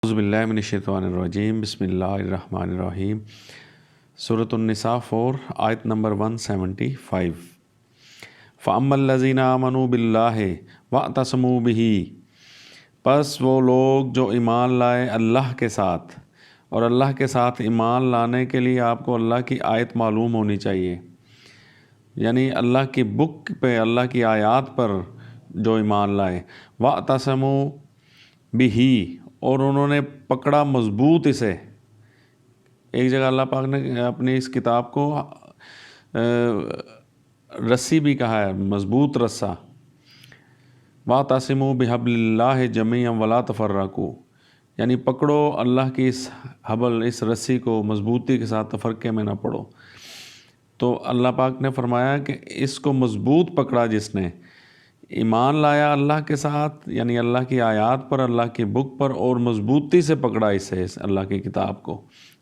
اعوذ باللہ من الشیطان الرجیم، بسم اللہ الرحمن الرحیم۔ سورۃ النساء 4 آیت نمبر 175۔ فَأَمَّا الَّذِينَ آمَنُوا بِاللَّهِ وَاعْتَصَمُوا بِهِ، پس وہ لوگ جو ایمان لائے اللہ کے ساتھ، اور اللہ کے ساتھ ایمان لانے کے لیے آپ کو اللہ کی آیت معلوم ہونی چاہیے، یعنی اللہ کی بک پہ، اللہ کی آیات پر جو ایمان لائے۔ وَاعْتَصَمُوا بِهِ، اور انہوں نے پکڑا مضبوط اسے۔ ایک جگہ اللہ پاک نے اپنی اس کتاب کو رسی بھی کہا ہے، مضبوط رسہ۔ وَاعْتَصِمُوا بِحَبْلِ اللَّهِ جَمِيعًا وَلَا تَفَرَّقُوا، یعنی پکڑو اللہ کی اس حبل، اس رسی کو مضبوطی کے ساتھ، تفرقے میں نہ پڑو۔ تو اللہ پاک نے فرمایا کہ اس کو مضبوط پکڑا جس نے، ایمان لایا اللہ کے ساتھ، یعنی اللہ کی آیات پر، اللہ کی بک پر، اور مضبوطی سے پکڑا اسے، اس اللہ کی کتاب کو،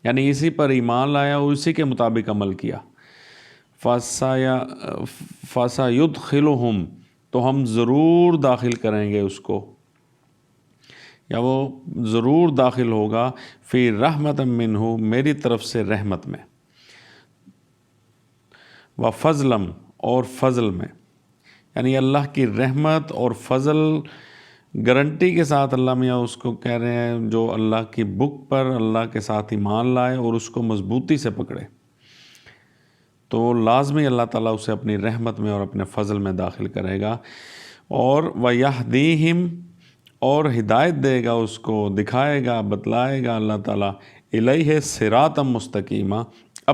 یعنی اسی پر ایمان لایا اور اسی کے مطابق عمل کیا۔ فَسَيُدْخِلُهُمْ، تو ہم ضرور داخل کریں گے اس کو، یا وہ ضرور داخل ہوگا، فی رحمت منہ، میری طرف سے رحمت میں، وَفَضْلًا، اور فضل میں، یعنی اللہ کی رحمت اور فضل گارنٹی کے ساتھ اللہ میاں اس کو کہہ رہے ہیں، جو اللہ کی بک پر اللہ کے ساتھ ایمان لائے اور اس کو مضبوطی سے پکڑے، تو لازمی اللہ تعالیٰ اسے اپنی رحمت میں اور اپنے فضل میں داخل کرے گا۔ اور وَيَهْدِيهِمْ، اور ہدایت دے گا اس کو، دکھائے گا، بتلائے گا اللہ تعالیٰ، الیہ صراطا مستقیما،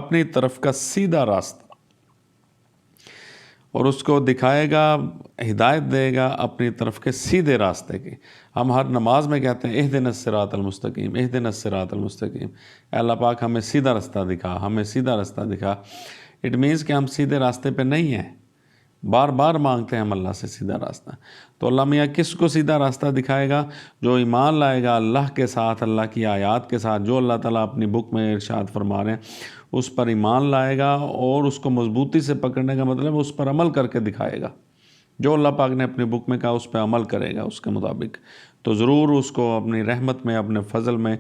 اپنی طرف کا سیدھا راستہ، اور اس کو دکھائے گا، ہدایت دے گا اپنی طرف کے سیدھے راستے کی۔ ہم ہر نماز میں کہتے ہیں اہدنا الصراط المستقیم، اہدنا الصراط المستقیم، اے اللہ پاک ہمیں سیدھا راستہ دکھا، ہمیں سیدھا راستہ دکھا۔ اٹ مینس کہ ہم سیدھے راستے پہ نہیں ہیں، بار بار مانگتے ہیں ہم اللہ سے سیدھا راستہ۔ تو اللہ میاں کس کو سیدھا راستہ دکھائے گا؟ جو ایمان لائے گا اللہ کے ساتھ، اللہ کی آیات کے ساتھ، جو اللہ تعالیٰ اپنی بک میں ارشاد فرما رہے ہیں اس پر ایمان لائے گا، اور اس کو مضبوطی سے پکڑنے کا مطلب اس پر عمل کر کے دکھائے گا۔ جو اللہ پاک نے اپنی بک میں کہا اس پہ عمل کرے گا اس کے مطابق، تو ضرور اس کو اپنی رحمت میں، اپنے فضل میں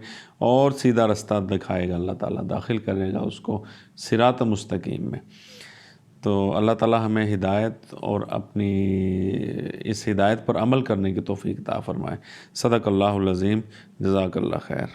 اور سیدھا راستہ دکھائے گا اللہ تعالیٰ، داخل کرے گا اس کو صراط مستقیم میں۔ تو اللہ تعالیٰ ہمیں ہدایت اور اپنی اس ہدایت پر عمل کرنے کی توفیق عطا فرمائے۔ صدق اللہ العظیم، جزاک اللہ خیر۔